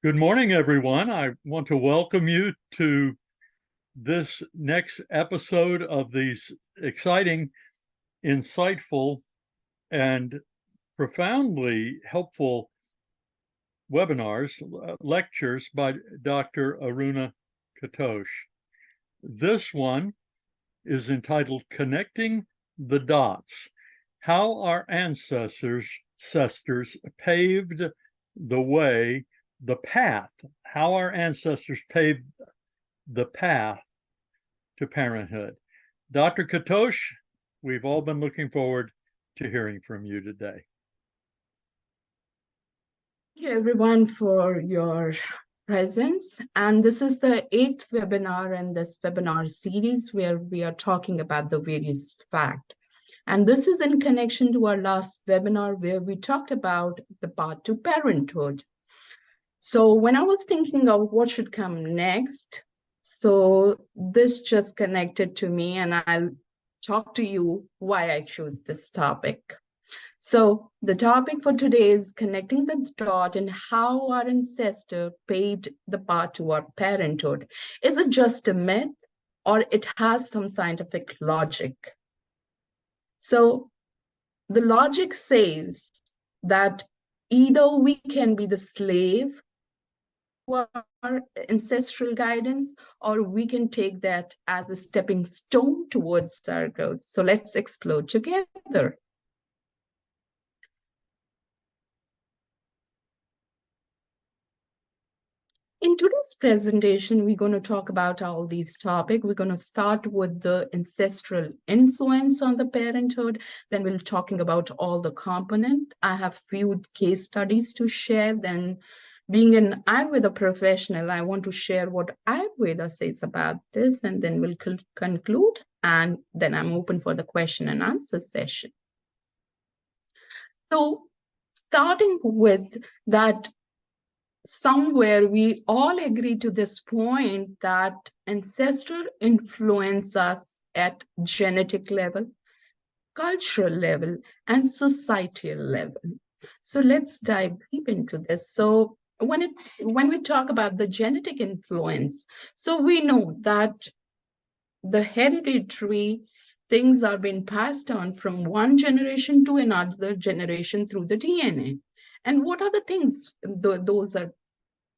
Good morning, everyone. I want to welcome you to this next episode of these exciting, insightful, and profoundly helpful webinars, lectures by Dr. Aruna Katosh. This one is entitled Connecting the Dots, How Our Ancestors Paved the Way, the Path, How Our Ancestors Paved the Path to Parenthood. Dr. Katosh, we've all been looking forward to hearing from you today. Thank you, everyone, for your presence. And this is the 8th webinar in this webinar series where we are talking about the various facts. And this is in connection to our last webinar where we talked about the path to parenthood. So when I was thinking of what should come next, so this just connected to me, and I'll talk to you why I chose this topic. So the topic for today is connecting the dot and how our ancestor paved the path to our parenthood. Is it just a myth or it has some scientific logic? So the logic says that either we can be the slave to our ancestral guidance, or we can take that as a stepping stone towards our growth. So let's explore together. In today's presentation, we're going to talk about all these topics. We're going to start with the ancestral influence on the parenthood. Then we'll talking about all the component. I have few case studies to share. Then being an Ayurveda professional, I want to share what Ayurveda says about this, and then we'll conclude. And then I'm open for the question and answer session. So starting with that, somewhere we all agree to this point that ancestral influence us at genetic level, cultural level, and societal level. So let's dive deep into this. So when we talk about the genetic influence, so we know that the hereditary things are being passed on from one generation to another generation through the DNA. And what are the things those are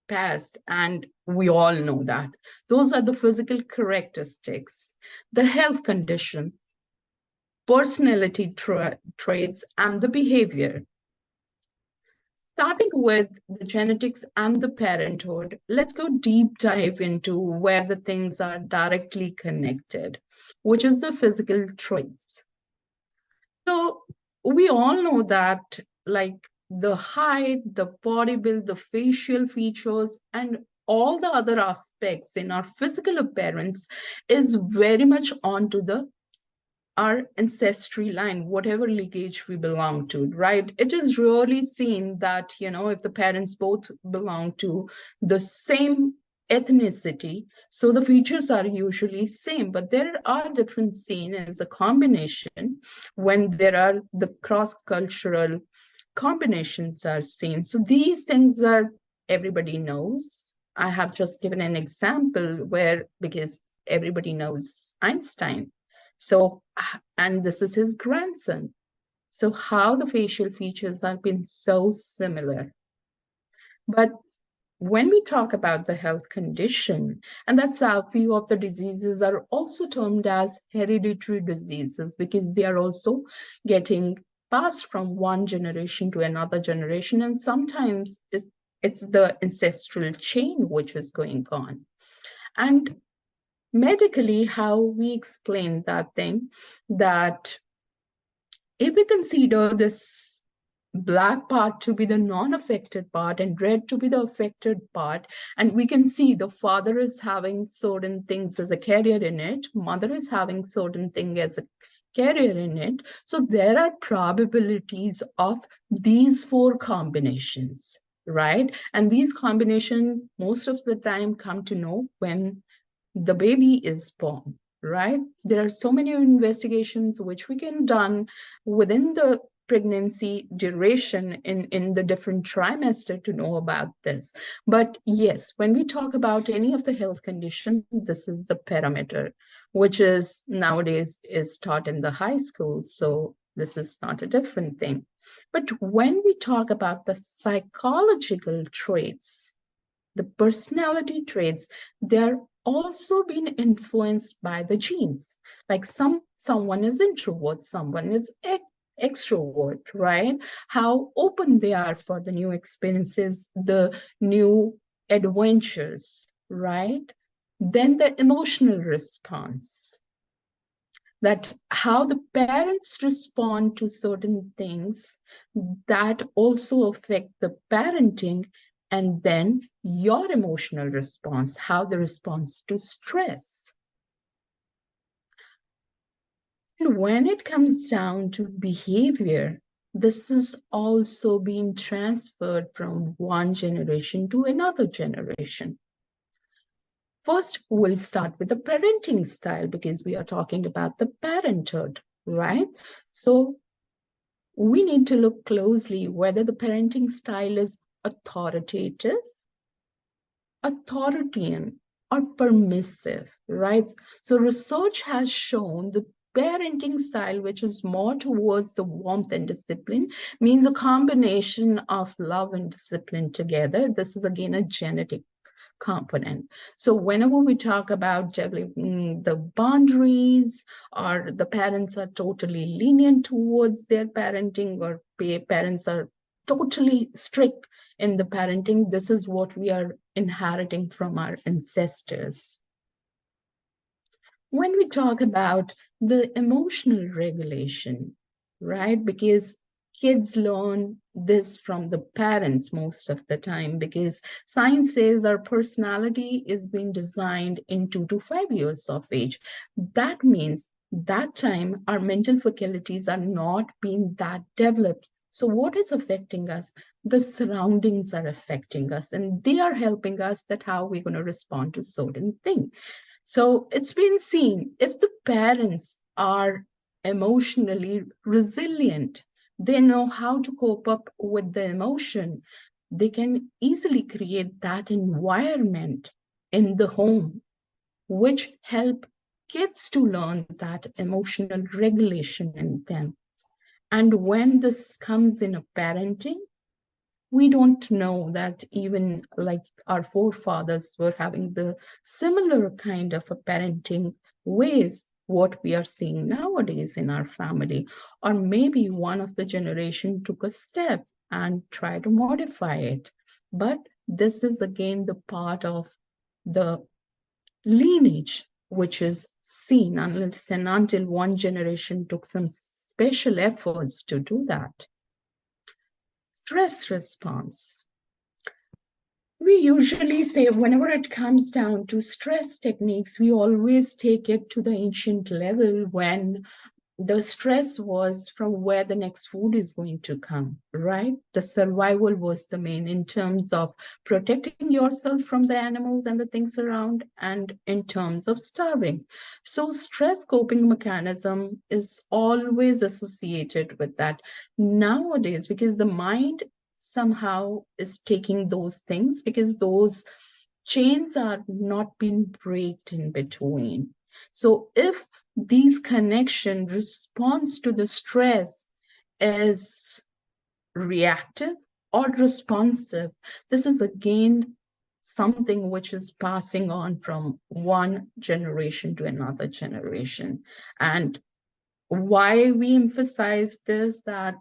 passed? And we all know that. Those are the physical characteristics, the health condition, personality traits, and the behavior. Starting with the genetics and the parenthood, let's go deep dive into where the things are directly connected, which is the physical traits. So we all know that, like, the height, the body build, the facial features, and all the other aspects in our physical appearance is very much onto our ancestry line, whatever lineage we belong to, right? It is rarely seen that, if the parents both belong to the same ethnicity, so the features are usually same, but there are different seen as a combination when there are the cross-cultural combinations are seen. So these things are everybody knows. I have just given an example because everybody knows Einstein. So, and this is his grandson. So how the facial features have been so similar. But when we talk about the health condition, and that's how few of the diseases are also termed as hereditary diseases, because they are also getting passed from one generation to another generation. And sometimes it's the ancestral chain which is going on. And medically, how we explain that thing, that if we consider this black part to be the non-affected part and red to be the affected part, and we can see the father is having certain things as a carrier in it, mother is having certain thing as a carrier in it, so there are probabilities of these 4 combinations, right? And these combinations most of the time come to know when the baby is born, right? There are so many investigations which we can done within the pregnancy duration in the different trimester to know about this. But yes, when we talk about any of the health condition, this is the parameter, which is nowadays is taught in the high school. So this is not a different thing. But when we talk about the psychological traits, the personality traits, they're also being influenced by the genes. Like someone is introvert, someone is extrovert, right? How open they are for the new experiences, the new adventures, right? Then the emotional response, that how the parents respond to certain things that also affect the parenting, and then your emotional response, how the response to stress. And when it comes down to behavior, this is also being transferred from one generation to another generation. First, we'll start with the parenting style because we are talking about the parenthood, right? So we need to look closely whether the parenting style is authoritative, authoritarian, or permissive, right? So research has shown the parenting style, which is more towards the warmth and discipline, means a combination of love and discipline together. This is again a genetic component. So whenever we talk about developing the boundaries, or the parents are totally lenient towards their parenting, or parents are totally strict in the parenting, this is what we are inheriting from our ancestors. When we talk about the emotional regulation, right? Because kids learn this from the parents most of the time, because science says our personality is being designed in 2 to 5 years of age. That means that time our mental faculties are not being that developed. So what is affecting us? The surroundings are affecting us, and they are helping us that how we're going to respond to certain things. So it's been seen, if the parents are emotionally resilient, they know how to cope up with the emotion, they can easily create that environment in the home, which help kids to learn that emotional regulation in them. And when this comes in a parenting, we don't know that even like our forefathers were having the similar kind of a parenting ways what we are seeing nowadays in our family, or maybe one of the generation took a step and tried to modify it. But this is again the part of the lineage which is seen unless and until one generation took some special efforts to do that. Stress response. We usually say whenever it comes down to stress techniques, we always take it to the ancient level when the stress was from where the next food is going to come, right? The survival was the main in terms of protecting yourself from the animals and the things around, and in terms of starving. So stress coping mechanism is always associated with that nowadays, because the mind somehow is taking those things, because those chains are not being breaked in between. So if these connection response to the stress is reactive or responsive, this is again something which is passing on from one generation to another generation. And why we emphasize this, that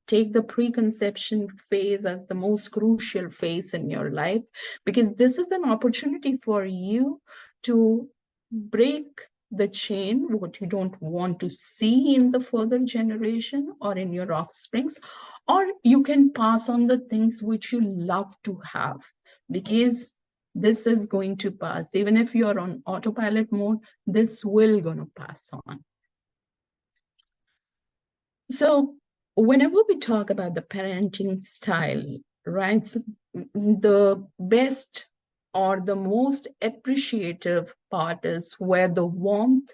take the preconception phase as the most crucial phase in your life, because this is an opportunity for you to break the chain, what you don't want to see in the further generation or in your offsprings, or you can pass on the things which you love to have, because this is going to pass. Even if you're on autopilot mode, this will gonna pass on. So whenever we talk about the parenting style, right, so the best or the most appreciative part is where the warmth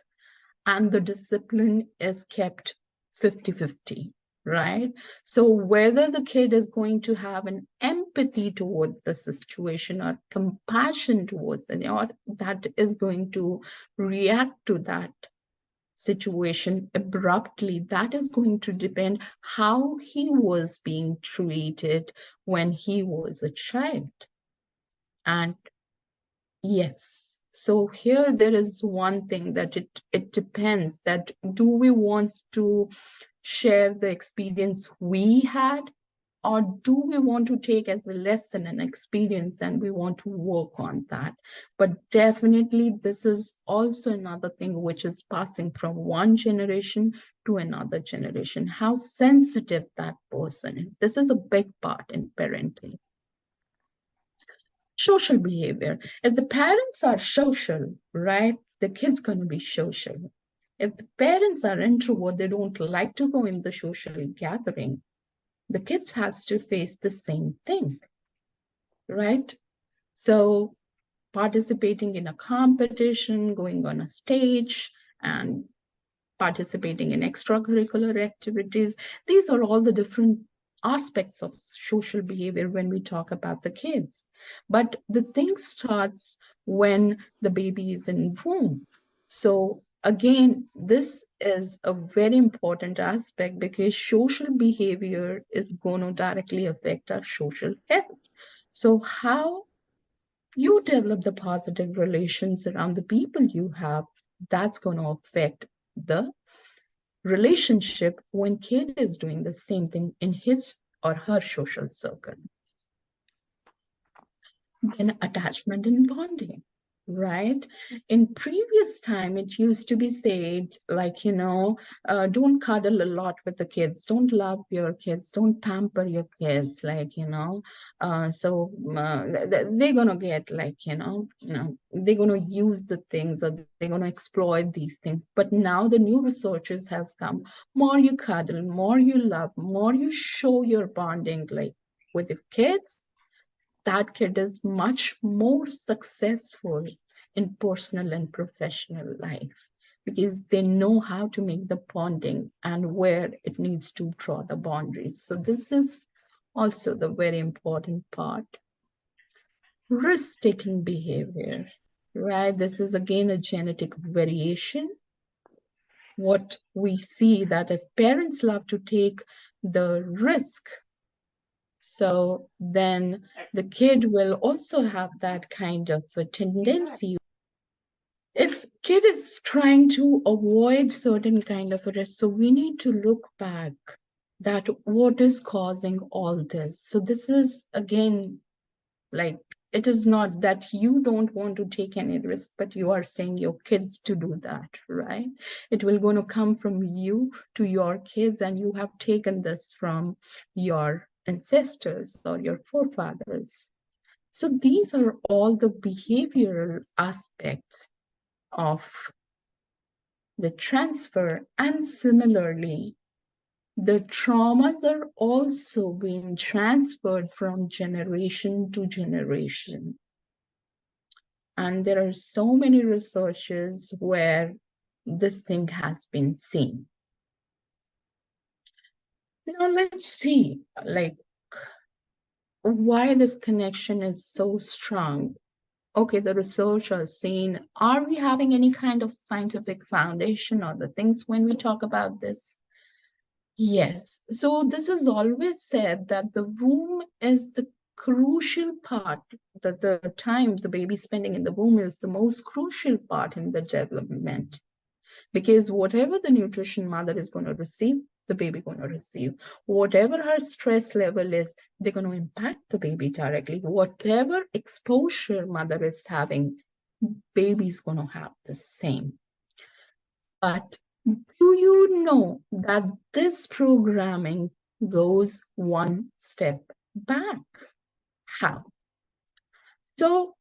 and the discipline is kept 50-50. right? So whether the kid is going to have an empathy towards the situation or compassion towards it, or that is going to react to that situation abruptly, that is going to depend how he was being treated when he was a child. And yes, so here there is one thing that it depends, that do we want to share the experience we had, or do we want to take as a lesson and experience and we want to work on that? But definitely this is also another thing which is passing from one generation to another generation, how sensitive that person is. This is a big part in parenting. Social behavior. If the parents are social, right, the kid's going to be social. If the parents are introvert, they don't like to go in the social gathering, the kids has to face the same thing, right? So participating in a competition, going on a stage, and participating in extracurricular activities, these are all the different aspects of social behavior when we talk about the kids. But the thing starts when the baby is in womb. So again, this is a very important aspect because social behavior is going to directly affect our social health. So how you develop the positive relations around the people you have, that's going to affect the relationship when kid is doing the same thing in his or her social circle. Then attachment and bonding, right? In previous time, it used to be said, like, don't cuddle a lot with the kids, don't love your kids, don't pamper your kids, like, they're gonna get, like, they're gonna use the things, or they're gonna exploit these things. But now the new researchers has come, more you cuddle, more you love, more you show your bonding, like, with the kids, that kid is much more successful in personal and professional life because they know how to make the bonding and where it needs to draw the boundaries. So this is also the very important part. Risk-taking behavior, right? This is again a genetic variation. What we see that if parents love to take the risk, so then the kid will also have that kind of a tendency. If kid is trying to avoid certain kind of a risk, so we need to look back that what is causing all this. So this is again, like, it is not that you don't want to take any risk, but you are saying your kids to do that, right? It will going to come from you to your kids, and you have taken this from your ancestors or your forefathers. So these are all the behavioral aspects of the transfer. And similarly, the traumas are also being transferred from generation to generation. And there are so many researches where this thing has been seen. Now let's see, like, why this connection is so strong. Okay, the research are saying, are we having any kind of scientific foundation or the things when we talk about this? Yes. So this is always said that the womb is the crucial part, that the time the baby spending in the womb is the most crucial part in the development. Because whatever the nutrition mother is going to receive, the baby going to receive. Whatever her stress level is, they're going to impact the baby directly. Whatever exposure mother is having, baby's going to have the same. But do you know that this programming goes one step back? How? So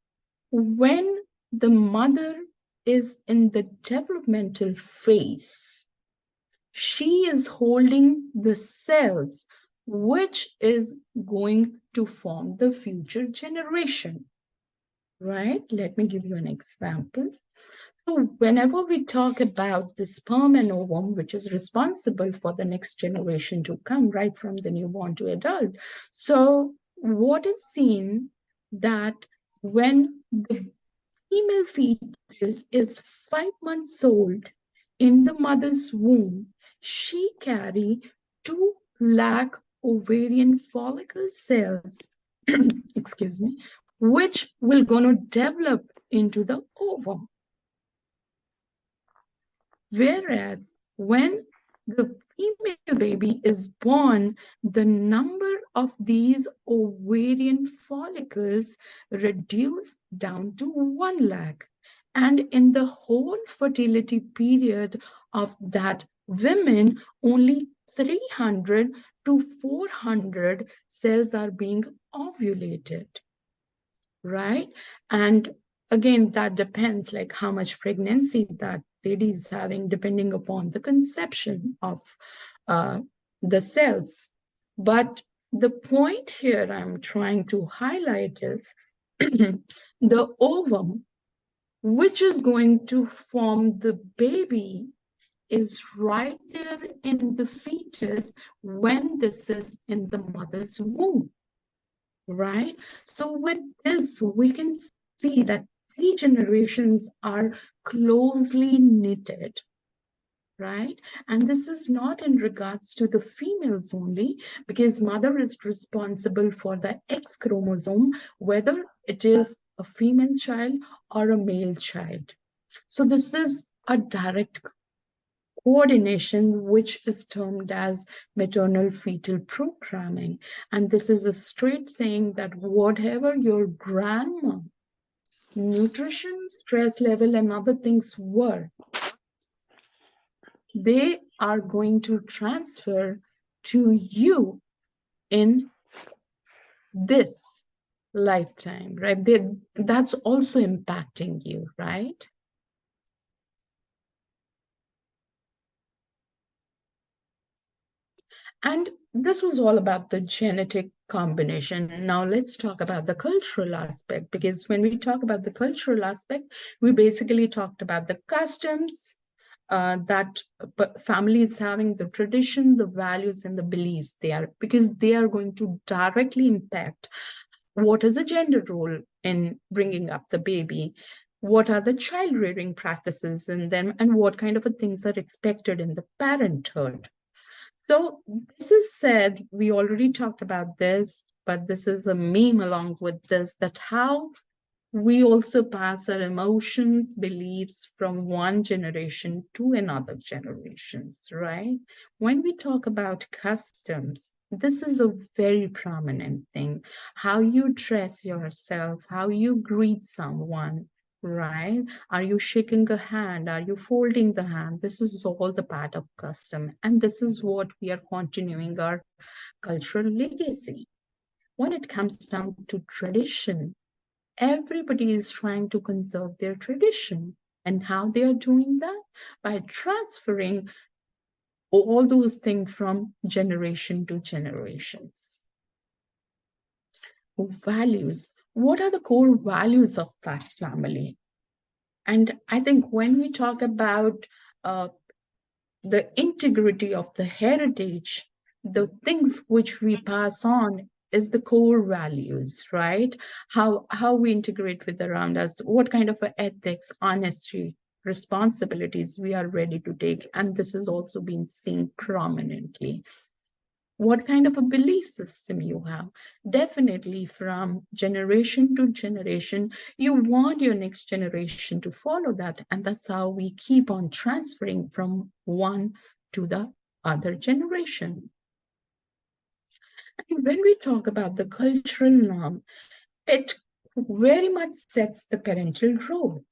when the mother is in the developmental phase, she is holding the cells which is going to form the future generation, right? Let me give you an example. So whenever we talk about the sperm and ovum, which is responsible for the next generation to come, right from the newborn to adult, so what is seen that when the female fetus is 5 months old in the mother's womb, she carry 2 lakh ovarian follicle cells, excuse me, which will gonna develop into the ovum. Whereas when the female baby is born, the number of these ovarian follicles reduce down to 1 lakh. And in the whole fertility period of that women, only 300 to 400 cells are being ovulated, right? And again, that depends like how much pregnancy that lady is having, depending upon the conception of the cells. But the point here I'm trying to highlight is the ovum, which is going to form the baby, is right there in the fetus when this is in the mother's womb, right? So with this, we can see that 3 generations are closely knitted, right? And this is not in regards to the females only, because mother is responsible for the X chromosome, whether it is a female child or a male child. So this is a direct coordination, which is termed as maternal fetal programming. And this is a straight saying that whatever your grandma nutrition, stress level, and other things were, they are going to transfer to you in this lifetime, right? That's also impacting you, right? And this was all about the genetic combination. Now let's talk about the cultural aspect, because when we talk about the cultural aspect, we basically talked about the customs that families having, the tradition, the values, and the beliefs because they are going to directly impact what is a gender role in bringing up the baby, what are the child rearing practices in them, and what kind of things are expected in the parenthood. So this is said, we already talked about this, but this is a meme along with this, that how we also pass our emotions, beliefs from one generation to another generations, right? When we talk about customs, this is a very prominent thing. How you dress yourself, how you greet someone, right? Are you shaking a hand? Are you folding the hand? This is all the part of custom. And this is what we are continuing our cultural legacy. When it comes down to tradition, everybody is trying to conserve their tradition. And how they are doing that? By transferring all those things from generation to generations. Values. What are the core values of that family? And I think when we talk about the integrity of the heritage, the things which we pass on is the core values, right? How we integrate with around us, what kind of ethics, honesty, responsibilities we are ready to take. And this is also being seen prominently. What kind of a belief system you have. Definitely from generation to generation, you want your next generation to follow that. And that's how we keep on transferring from one to the other generation. And when we talk about the cultural norm, it very much sets the parental role,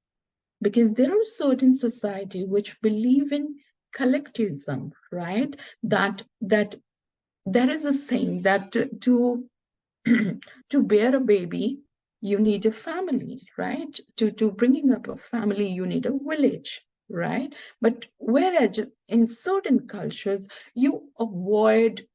because there are certain society which believe in collectivism, right? That there is a saying that to to bear a baby, you need a family, right? To bringing up a family, you need a village, right? But whereas in certain cultures, you avoid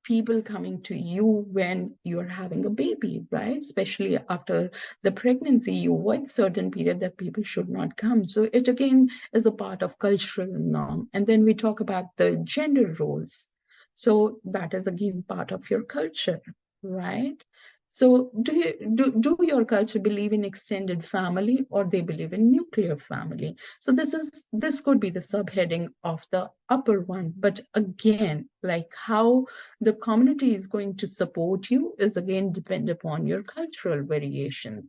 people coming to you when you're having a baby, right? Especially after the pregnancy, you avoid certain period that people should not come. So it again is a part of cultural norm. And then we talk about the gender roles. So that is again part of your culture, right? So do your culture believe in extended family, or they believe in nuclear family? So this could be the subheading of the upper one. But again, like how the community is going to support you is again depend upon your cultural variations.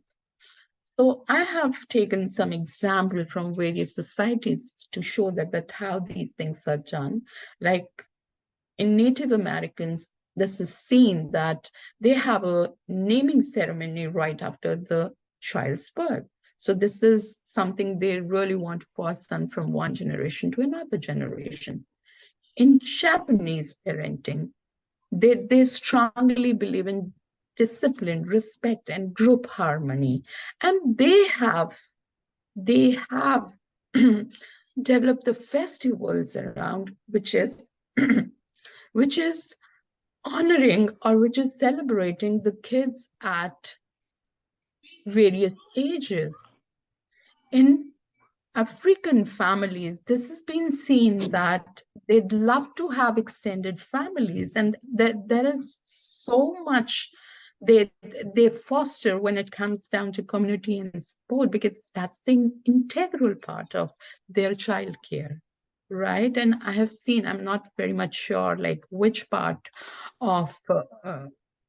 So I have taken some example from various societies to show that how these things are done. Like in Native Americans, this is seen that they have a naming ceremony right after the child's birth. So this is something they really want to pass on from one generation to another generation. In Japanese parenting, they strongly believe in discipline, respect, and group harmony. And they have developed the festivals around, which is which is honoring, or which is celebrating the kids at various ages. In African families, this has been seen that they'd love to have extended families, and there is so much they they foster when it comes down to community and support, because that's the integral part of their child care, right? And I have seen, I'm not very much sure like which part of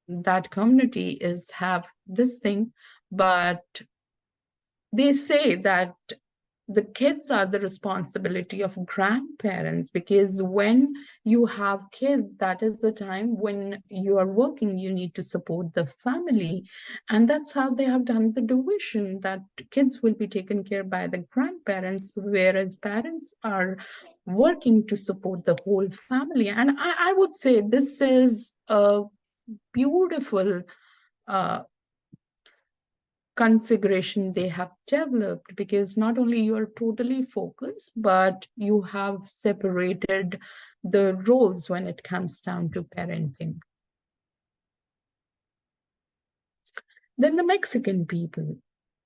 that community is have this thing, but they say that the kids are the responsibility of grandparents, because when you have kids, that is the time when you are working, you need to support the family. And that's how they have done the division, that kids will be taken care by the grandparents, whereas parents are working to support the whole family. And I would say this is a beautiful uh, configuration they have developed, because not only you are totally focused, but you have separated the roles when it comes down to parenting. Then the Mexican people,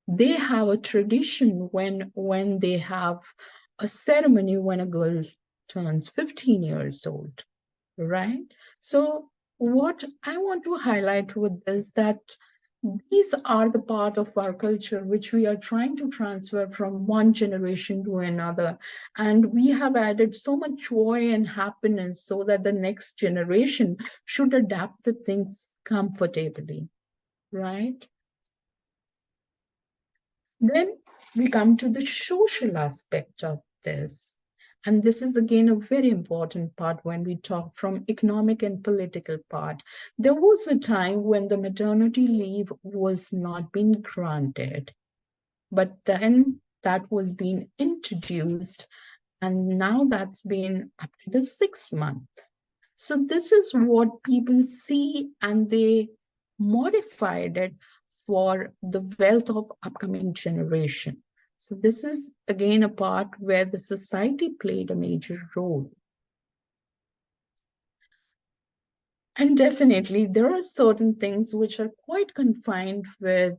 they have a tradition when they have a ceremony when a girl turns 15 years old, right? So what I want to highlight with this, that these are the part of our culture which we are trying to transfer from one generation to another. And we have added so much joy and happiness so that the next generation should adapt the things comfortably, right? Then we come to the social aspect of this. And this is again a very important part when we talk from economic and political part. There was a time when the maternity leave was not being granted, but then that was being introduced, and now that's been up to the 6 month. So this is what people see, and they modified it for the wealth of upcoming generation. So this is again a part where the society played a major role. And definitely there are certain things which are quite confined with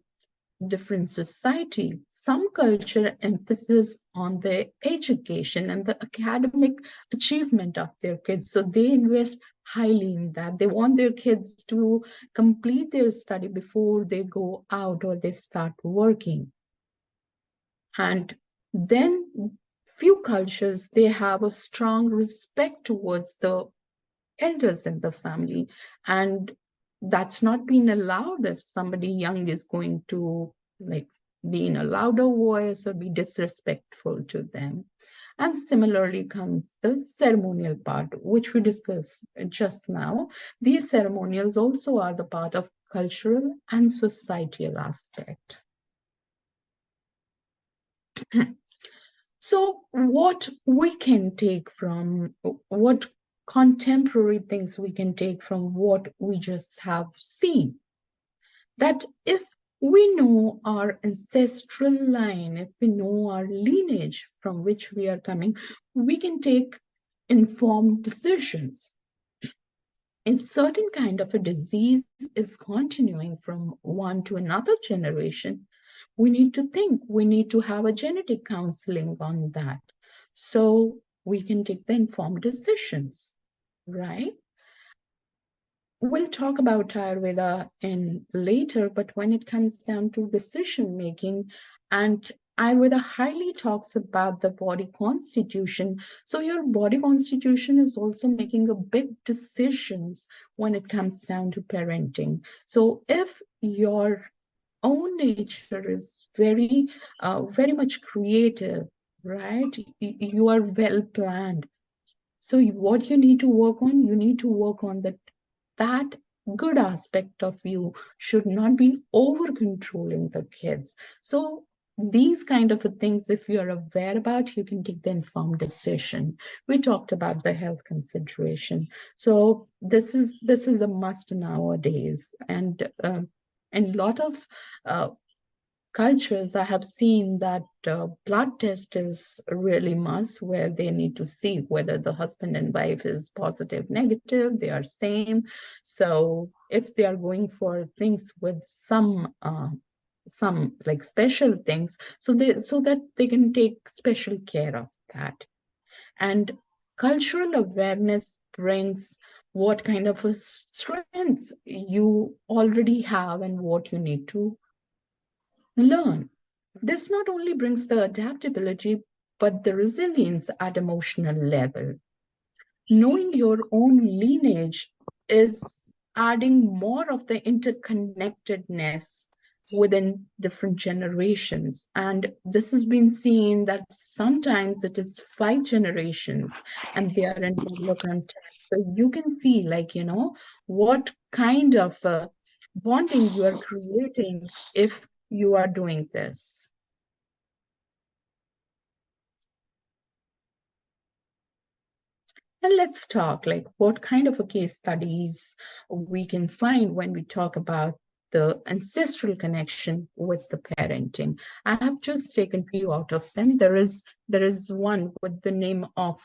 different society. Some culture emphasis on their education and the academic achievement of their kids. So they invest highly in that. They want their kids to complete their study before they go out or they start working. And then few cultures, they have a strong respect towards the elders in the family, and that's not being allowed if somebody young is going to like be in a louder voice or be disrespectful to them. And similarly comes the ceremonial part, which we discussed just now. These ceremonials also are the part of cultural and societal aspect. So what we can take from, what contemporary things we can take from what we just have seen, that if we know our ancestral line, if we know our lineage from which we are coming, we can take informed decisions. if certain kind of a disease is continuing from one to another generation, we need to think, we need to have a genetic counseling on that so we can take the informed decisions, right? We'll talk about Ayurveda in later, but when it comes down to decision making, and Ayurveda highly talks about the body constitution. So your body constitution is also making a big decisions when it comes down to parenting. So if your own nature is very much creative, right? You are well planned. So what you need to work on, you need to work on that good aspect of you should not be over controlling the kids. So these kind of things, if you're aware about, you can take the informed decision. We talked about the health consideration. So this is a must nowadays, and lot of cultures, I have seen that blood test is really must, where they need to see whether the husband and wife is positive, negative, they are same. So if they are going for things with some like special things, so that they can take special care of that. And cultural awareness brings what kind of a strengths you already have and what you need to learn. This not only brings the adaptability, but the resilience at emotional level. Knowing your own lineage is adding more of the interconnectedness within different generations. And this has been seen that sometimes it is 5 generations and they are in similar context. So you can see, like, what kind of bonding you are creating if you are doing this. And let's talk like what kind of a case studies we can find when we talk about the ancestral connection with the parenting. I have just taken few out of them. There is one with the name of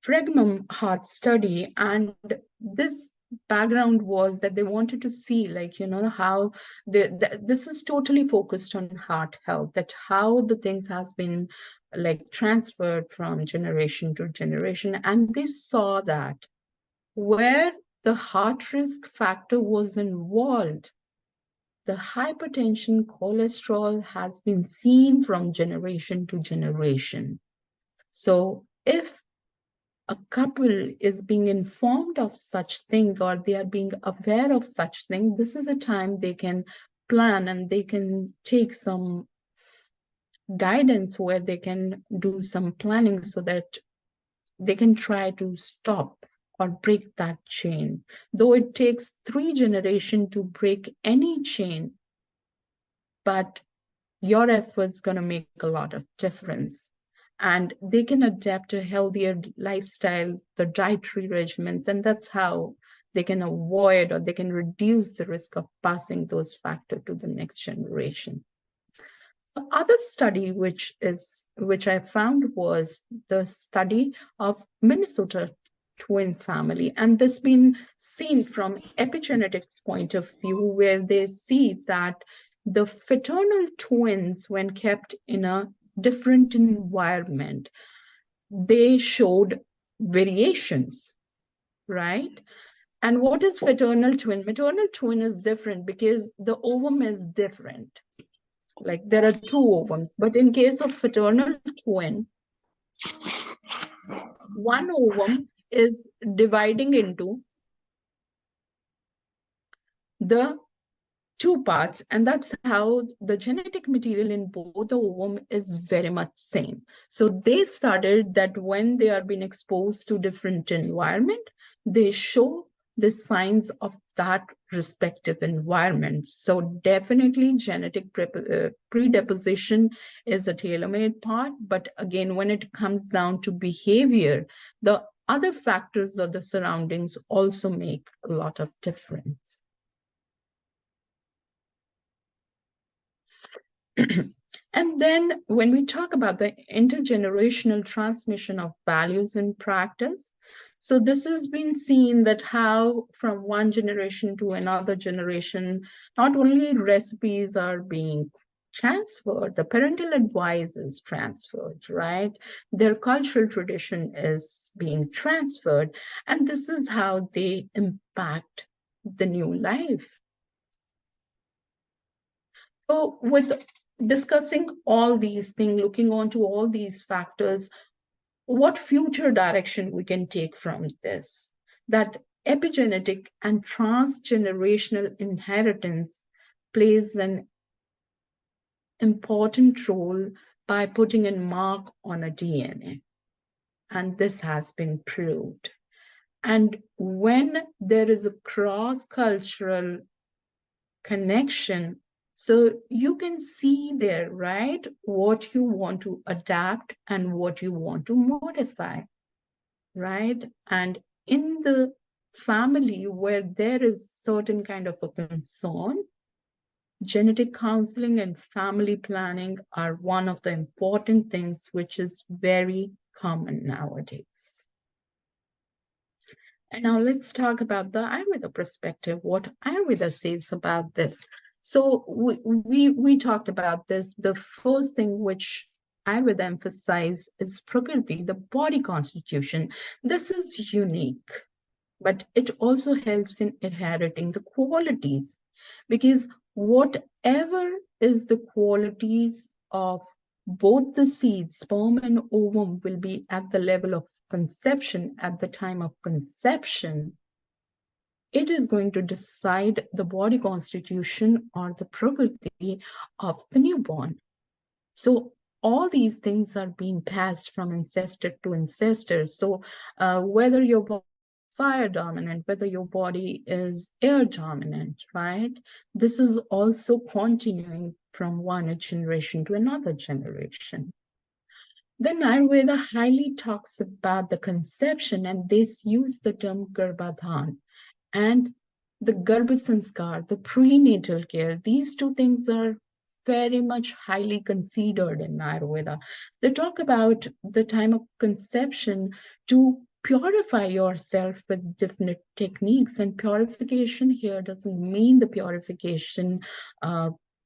Fregmum heart study, and this background was that they wanted to see, like, how this is totally focused on heart health, that how the things has been like transferred from generation to generation. And they saw that where the heart risk factor was involved, the hypertension, cholesterol has been seen from generation to generation. So if a couple is being informed of such thing, or they are being aware of such thing, this is a time they can plan and they can take some guidance where they can do some planning so that they can try to stop or break that chain. Though it takes 3 generations to break any chain, but your effort's going to make a lot of difference. And they can adapt a healthier lifestyle, the dietary regimens, and that's how they can avoid or they can reduce the risk of passing those factors to the next generation. The other study which I found was the study of Minnesota twin family, and this been seen from epigenetics point of view, where they see that the fraternal twins, when kept in a different environment, they showed variations, right? And what is fraternal twin? Maternal twin is different because the ovum is different. Like there are 2 ovums, but in case of fraternal twin, one ovum is dividing into the 2 parts, and that's how the genetic material in both the ovum is very much same. So they started that when they are being exposed to different environment, they show the signs of that respective environment. So definitely genetic predisposition is a tailor-made part, but again, when it comes down to behavior, the other factors of the surroundings also make a lot of difference. And then when we talk about the intergenerational transmission of values in practice, So this has been seen that how from one generation to another generation, not only recipes are being transferred, the parental advice is transferred, right? Their cultural tradition is being transferred, and this is how they impact the new life. So with discussing all these things, looking on to all these factors, what future direction we can take from this? That epigenetic and transgenerational inheritance plays an important role by putting a mark on a DNA. And this has been proved. And when there is a cross-cultural connection, so you can see there, right, what you want to adapt and what you want to modify, right? And in the family where there is certain kind of a concern, genetic counseling and family planning are one of the important things which is very common nowadays. And now let's talk about the Ayurveda perspective, what Ayurveda says about this. So we talked about this. The first thing which Ayurveda emphasizes is Prakriti, the body constitution. This is unique, but it also helps in inheriting the qualities, because whatever is the qualities of both the seeds, sperm and ovum, will be at the level of conception, at the time of conception, it is going to decide the body constitution or the Prakriti of the newborn. So all these things are being passed from ancestor to ancestor. So whether your body is fire dominant, whether your body is air dominant, right? This is also continuing from one generation to another generation. Then Ayurveda highly talks about the conception, and they use the term Garbhadhan and the Garbhasanskar, the prenatal care. These two things are very much highly considered in Ayurveda. They talk about the time of conception to purify yourself with different techniques. And purification here doesn't mean the purification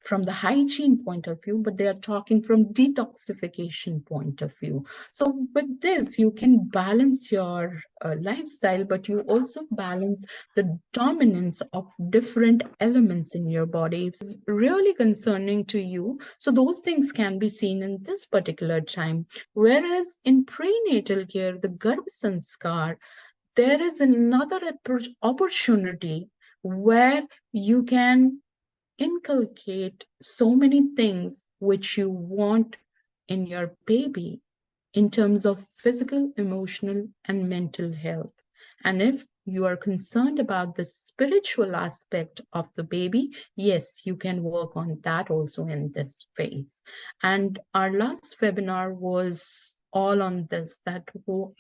from the hygiene point of view, but they are talking from detoxification point of view. So with this, you can balance your lifestyle, but you also balance the dominance of different elements in your body. If it's really concerning to you, so those things can be seen in this particular time. Whereas in prenatal care, the Garbhasanskar, there is another opportunity where you can inculcate so many things which you want in your baby in terms of physical, emotional, and mental health. And if you are concerned about the spiritual aspect of the baby, yes, you can work on that also in this phase. And our last webinar was all on this, that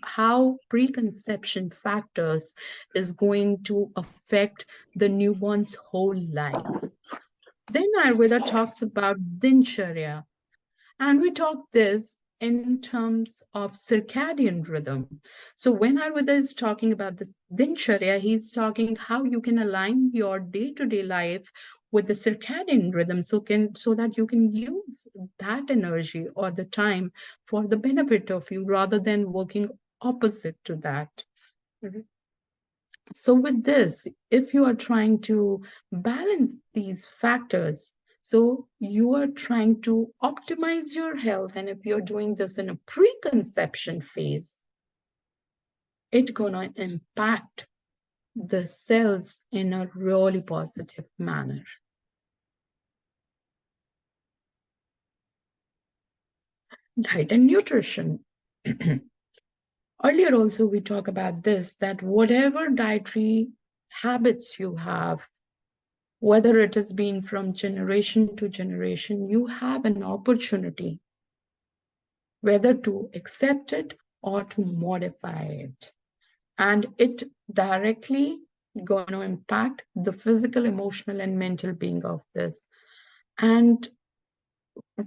how preconception factors is going to affect the newborn's whole life. Then Ayurveda talks about Dincharya, and we talk this in terms of circadian rhythm. So when Ayurveda is talking about this Dincharya, he's talking how you can align your day-to-day life with the circadian rhythm, so that you can use that energy or the time for the benefit of you rather than working opposite to that. So with this, if you are trying to balance these factors, so you are trying to optimize your health, and if you're doing this in a preconception phase, it's gonna impact the cells in a really positive manner. Diet and nutrition. Earlier also we talked about this, that whatever dietary habits you have, whether it has been from generation to generation, you have an opportunity whether to accept it or to modify it. And it directly going to impact the physical, emotional, and mental being of this. And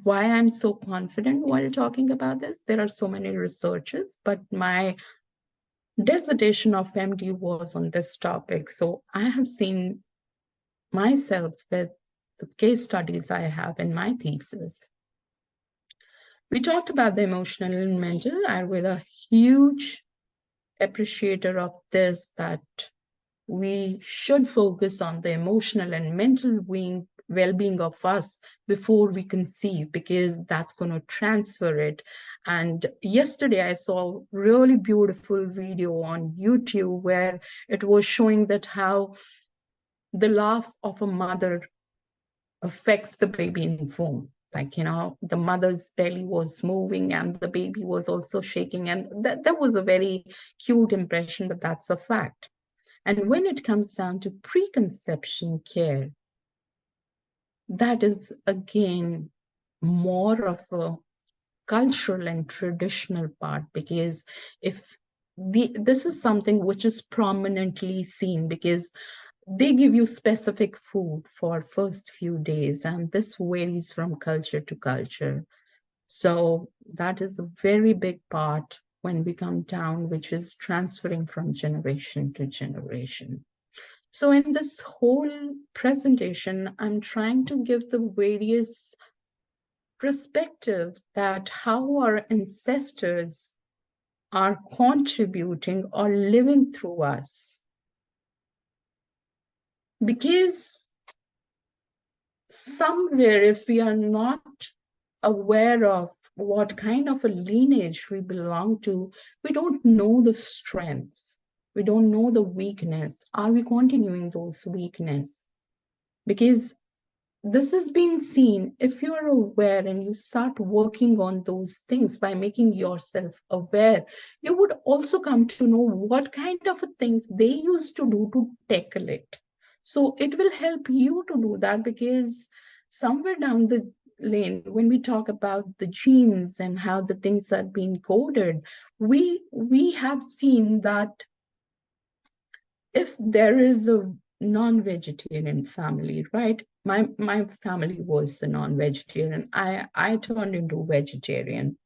why I'm so confident while talking about this, there are so many researchers, but my dissertation of MD was on this topic. So I have seen myself with the case studies I have in my thesis. We talked about the emotional and mental. I'm with a huge appreciator of this, that we should focus on the emotional and mental well-being of us before we conceive, because that's going to transfer it. And yesterday I saw a really beautiful video on YouTube where it was showing that how the laugh of a mother affects the baby in womb. Like, the mother's belly was moving and the baby was also shaking. And that was a very cute impression, but that's a fact. And when it comes down to preconception care, that is again more of a cultural and traditional part, because if this is something which is prominently seen, because they give you specific food for first few days, and this varies from culture to culture. So that is a very big part when we come down, which is transferring from generation to generation. So in this whole presentation, I'm trying to give the various perspectives that how our ancestors are contributing or living through us. Because somewhere, if we are not aware of what kind of a lineage we belong to, we don't know the strengths. We don't know the weakness. Are we continuing those weakness? Because this has been seen, if you're aware and you start working on those things by making yourself aware, you would also come to know what kind of things they used to do to tackle it. So it will help you to do that, because somewhere down the lane, when we talk about the genes and how the things are being coded, we have seen that if there is a non-vegetarian family, right? My family was a non-vegetarian. I turned into vegetarian.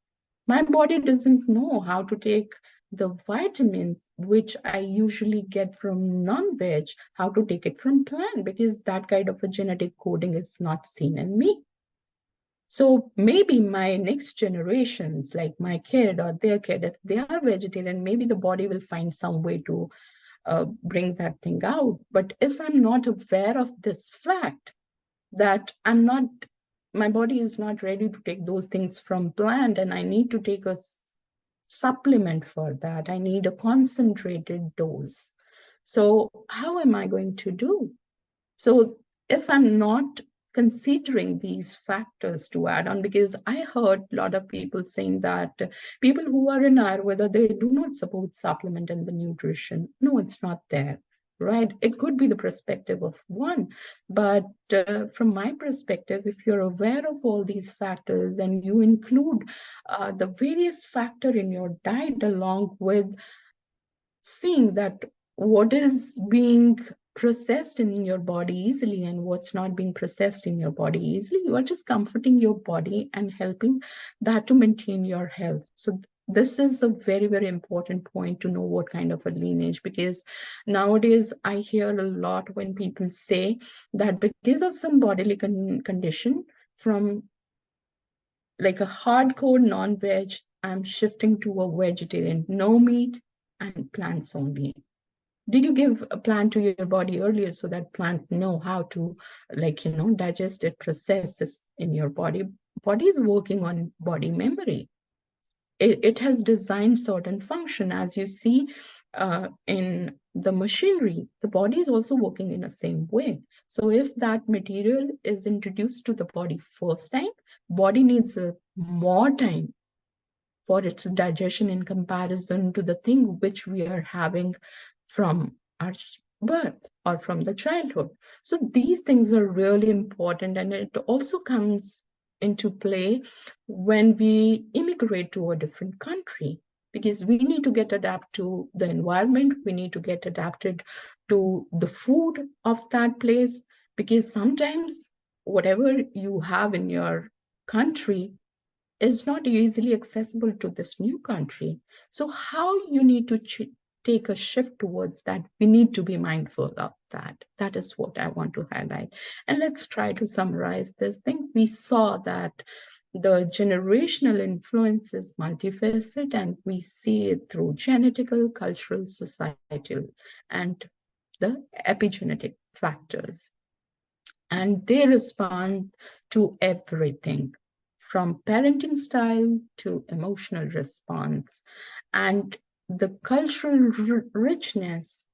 My body doesn't know how to take the vitamins which I usually get from non-veg, how to take it from plant, because that kind of a genetic coding is not seen in me. So maybe my next generations, like my kid or their kid, if they are vegetarian, maybe the body will find some way to bring that thing out. But if I'm not aware of this fact, that my body is not ready to take those things from plant, and I need to take a supplement for that, I need a concentrated dose. So how am I going to do? So if I'm not considering these factors to add on, because I heard a lot of people saying that people who are in Ayurveda, they do not support supplement and the nutrition. No, it's not there, right? It could be the perspective of one, but from my perspective, if you're aware of all these factors and you include the various factor in your diet, along with seeing that what is being processed in your body easily and what's not being processed in your body easily, you are just comforting your body and helping that to maintain your health. So this is a very, very important point to know what kind of a lineage, because nowadays I hear a lot when people say that because of some bodily condition, from like a hardcore non-veg, I'm shifting to a vegetarian, no meat and plants only. Did you give a plant to your body earlier so that plant know how to, like, digest it, process this in your body? Body is working on body memory. It has designed certain function. As you see in the machinery, the body is also working in the same way. So if that material is introduced to the body first time, body needs more time for its digestion in comparison to the thing which we are having from our birth or from the childhood. So these things are really important, and it also comes into play when we immigrate to a different country, because we need to get adapted to the environment, we need to get adapted to the food of that place, because sometimes whatever you have in your country is not easily accessible to this new country. So how you need to take a shift towards that, we need to be mindful of that. That is what I want to highlight. And let's try to summarize this thing. We saw that the generational influence is multifaceted, and we see it through genetical, cultural, societal, and the epigenetic factors. And they respond to everything from parenting style to emotional response. And the cultural richness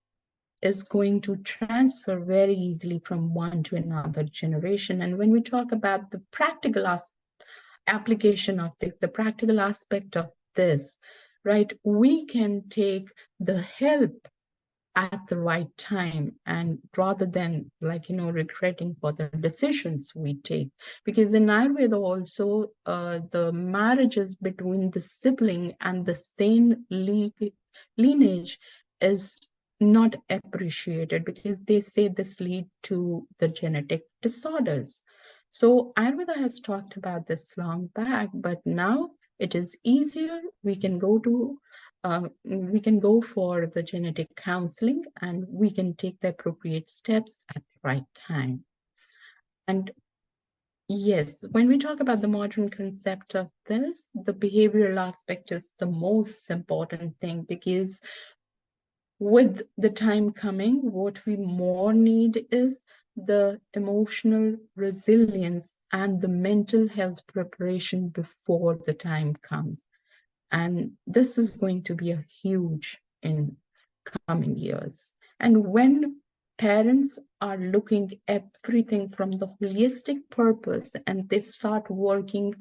is going to transfer very easily from one to another generation. And when we talk about the practical application of the practical aspect of this, right, we can take the help at the right time, and rather than regretting for the decisions we take, because in Ayurveda also the marriages between the sibling and the same lineage is not appreciated, because they say this lead to the genetic disorders. So Ayurveda has talked about this long back, but now it is easier. We can go for the genetic counseling, and we can take the appropriate steps at the right time. And yes, when we talk about the modern concept of this, the behavioral aspect is the most important thing, because with the time coming, what we more need is the emotional resilience and the mental health preparation before the time comes. And this is going to be a huge in coming years. And when parents are looking at everything from the holistic purpose, and they start working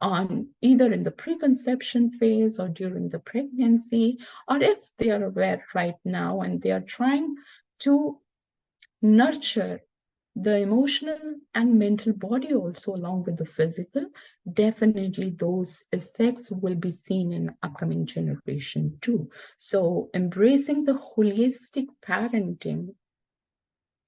on either in the preconception phase or during the pregnancy, or if they are aware right now and they are trying to nurture the emotional and mental body also along with the physical, definitely those effects will be seen in upcoming generation too. So embracing the holistic parenting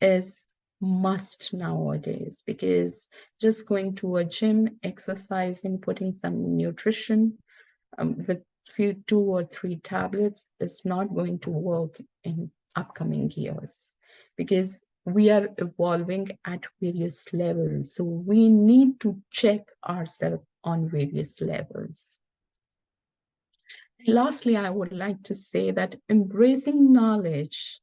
is must nowadays, because just going to a gym, exercising, putting some nutrition with few 2 or 3 tablets is not going to work in upcoming years, because we are evolving at various levels. So we need to check ourselves on various levels. Lastly, I would like to say that embracing knowledge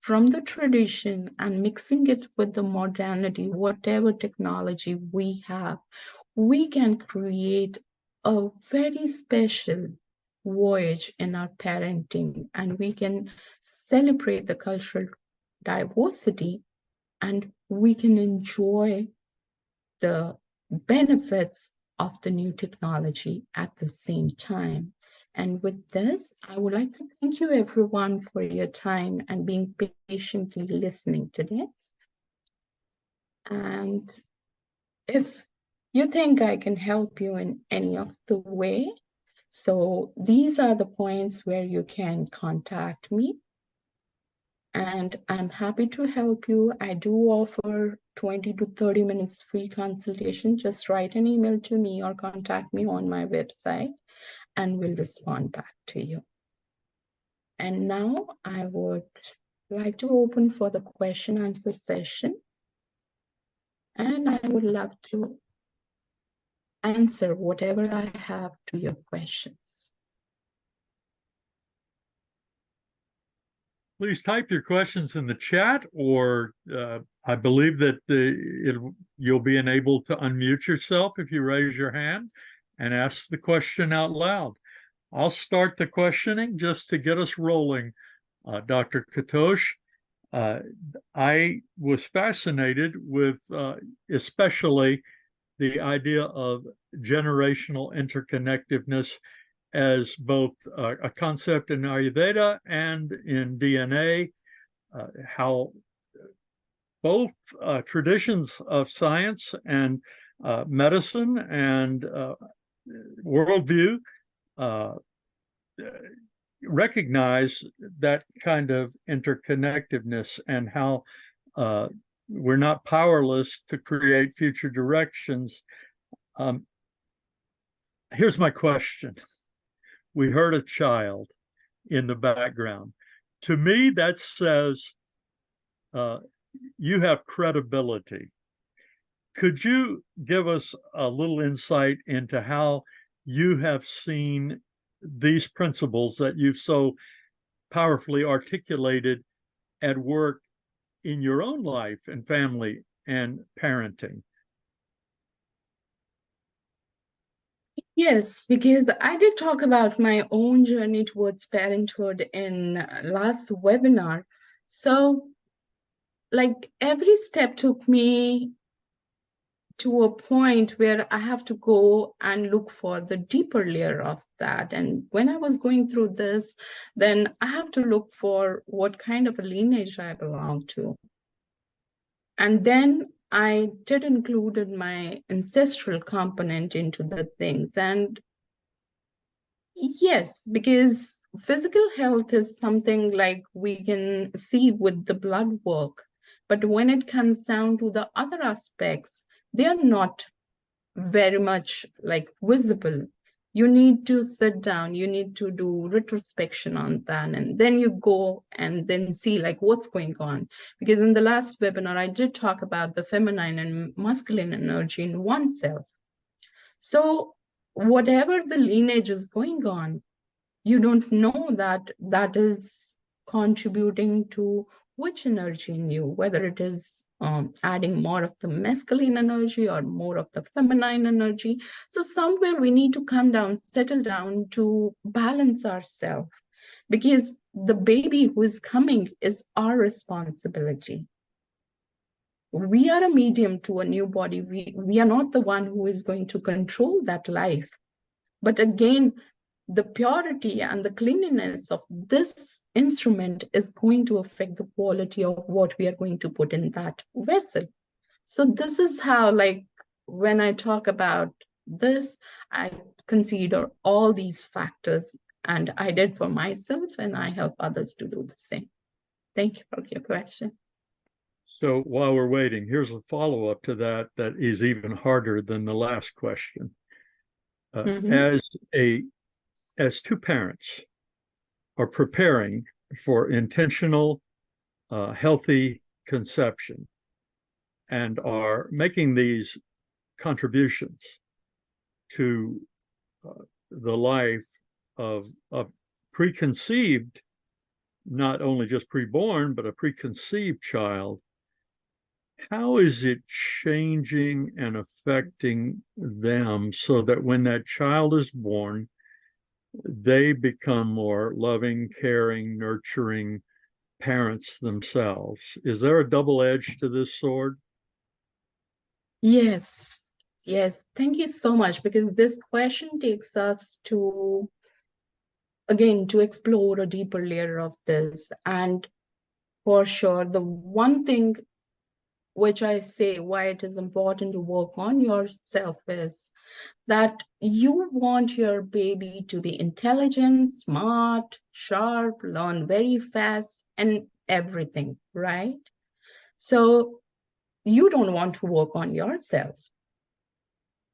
from the tradition and mixing it with the modernity, whatever technology we have, we can create a very special voyage in our parenting, and we can celebrate the cultural diversity, and we can enjoy the benefits of the new technology at the same time. And with this, I would like to thank you everyone for your time and being patiently listening today. And if you think I can help you in any of the way, so these are the points where you can contact me, and I'm happy to help you. I do offer 20 to 30 minutes free consultation. Just write an email to me or contact me on my website, and we'll respond back to you. And now I would like to open for the question answer session, and I would love to answer whatever I have to your questions. Please type your questions in the chat, or I believe that you'll be enabled to unmute yourself if you raise your hand and ask the question out loud. I'll start the questioning just to get us rolling. Dr. Katosh, I was fascinated with especially the idea of generational interconnectedness as both a concept in Ayurveda and in DNA, how both traditions of science and medicine and worldview recognize that kind of interconnectedness, and how we're not powerless to create future directions. Here's my question. We heard a child. in the background. To me, that says you have credibility. Could you give us a little insight into how you have seen these principles that you've so powerfully articulated at work in your own life and family and parenting? Yes, because I did talk about my own journey towards parenthood in last webinar. So, like every step took me to a point where I have to go and look for the deeper layer of that. And when I was going through this, then I have to look for what kind of a lineage I belong to. And then I did include my ancestral component into the things. And yes, because physical health is something like we can see with the blood work. But when it comes down to the other aspects, they are not very much like visible. You need to sit down, you need to do retrospection on that, and then you go and then see like what's going on. Because in the last webinar, I did talk about the feminine and masculine energy in oneself. So whatever the lineage is going on, you don't know that that is contributing to which energy in you, whether it is adding more of the masculine energy or more of the feminine energy. So somewhere we need to come down, settle down to balance ourselves, because the baby who is coming is our responsibility. We are a medium to a new body. We are not the one who is going to control that life. But again, the purity and the cleanliness of this instrument is going to affect the quality of what we are going to put in that vessel. So this is how, like, when I talk about this, I consider all these factors, and I did for myself, and I help others to do the same. Thank you for your question. So while we're waiting, here's a follow-up to that that is even harder than the last question. As two parents are preparing for intentional, healthy conception and are making these contributions to the life of a preconceived, not only just preborn, but a preconceived child, how is it changing and affecting them so that when that child is born, they become more loving, caring, nurturing parents themselves? Is there a double edge to this sword? Yes, yes. Thank you so much, because this question takes us to, again, to explore a deeper layer of this. And for sure, the one thing which I say why it is important to work on yourself is that you want your baby to be intelligent, smart, sharp, learn very fast, and everything, right? So you don't want to work on yourself,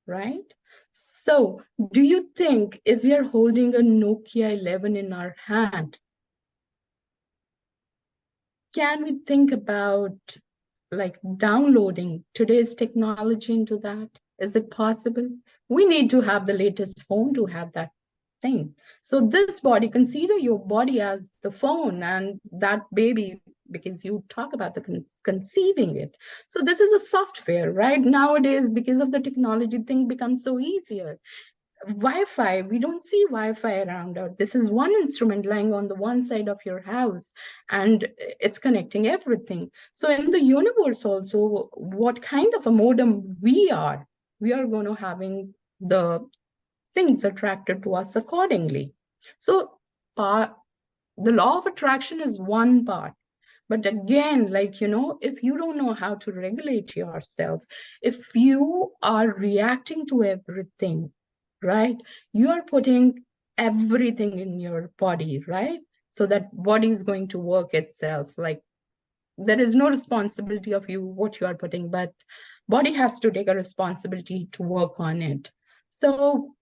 right? So do you think if we are holding a Nokia 11 in our hand, can we think about like downloading today's technology into that? Is it possible? We need to have the latest phone to have that thing. So this body, consider your body as the phone and that baby, because you talk about the conceiving it. So this is a software, right? Nowadays, because of the technology, thing becomes so easier. Wi-Fi, we don't see Wi-Fi around. This is one instrument lying on the one side of your house, and it's connecting everything. So in the universe also, what kind of a modem we are going to having the things attracted to us accordingly. So the law of attraction is one part. But again, like, if you don't know how to regulate yourself, if you are reacting to everything, right? You are putting everything in your body, right? So that body is going to work itself. Like, there is no responsibility of you, what you are putting, but body has to take a responsibility to work on it. So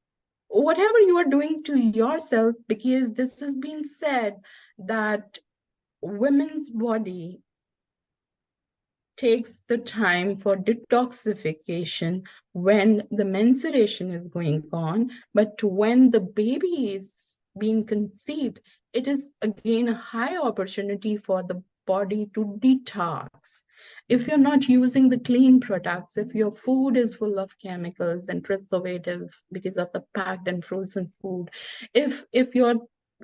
whatever you are doing to yourself, because this has been said that women's body takes the time for detoxification when the menstruation is going on, but when the baby is being conceived, it is again a high opportunity for the body to detox. If you're not using the clean products, if your food is full of chemicals and preservative because of the packed and frozen food, if you're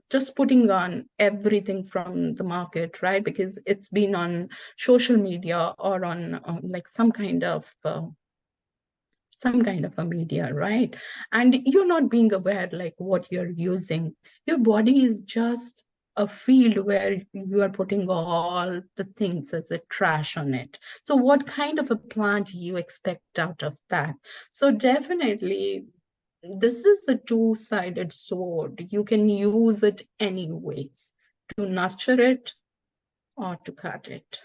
just putting on everything from the market, right? Because it's been on social media or on like some kind of a media, right? And you're not being aware like what you're using. Your body is just a field where you are putting all the things as a trash on it. So what kind of a plant you expect out of that? So definitely this is a two-sided sword. You can use it anyways, to nurture it or to cut it.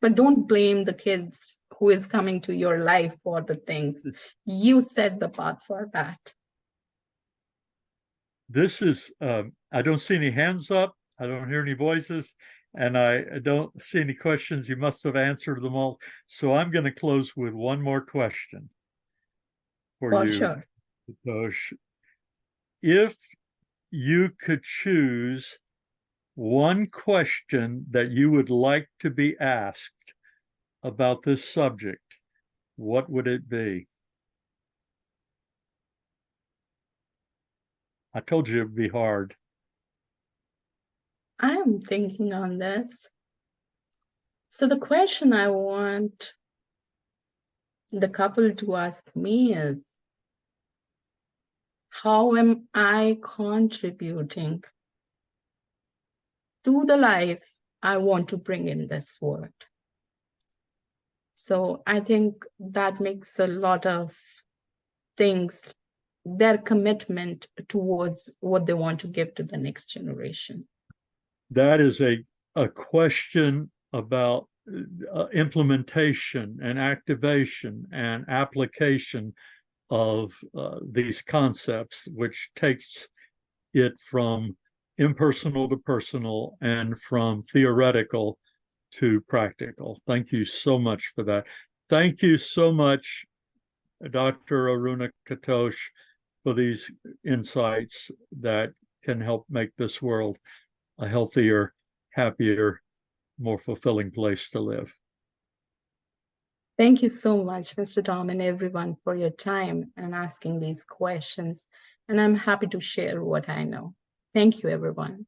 But don't blame the kids who is coming to your life for the things. You set the path for that. This is, I don't see any hands up. I don't hear any voices, and I don't see any questions. You must have answered them all. So I'm going to close with one more question for For you, sure. Tosh. If you could choose one question that you would like to be asked about this subject, what would it be? I told you it'd be hard. I'm thinking on this. So the question I want the couple to ask me is, how am I contributing to the life I want to bring in this world? So I think that makes a lot of things, their commitment towards what they want to give to the next generation. That is a question about implementation and activation and application of these concepts, which takes it from impersonal to personal and from theoretical to practical. Thank you so much for that. Thank you so much, Dr. Aruna Katosh, for these insights that can help make this world a healthier, happier, more fulfilling place to live. Thank you so much, Mr. Tom, and everyone for your time and asking these questions. And I'm happy to share what I know. Thank you, everyone.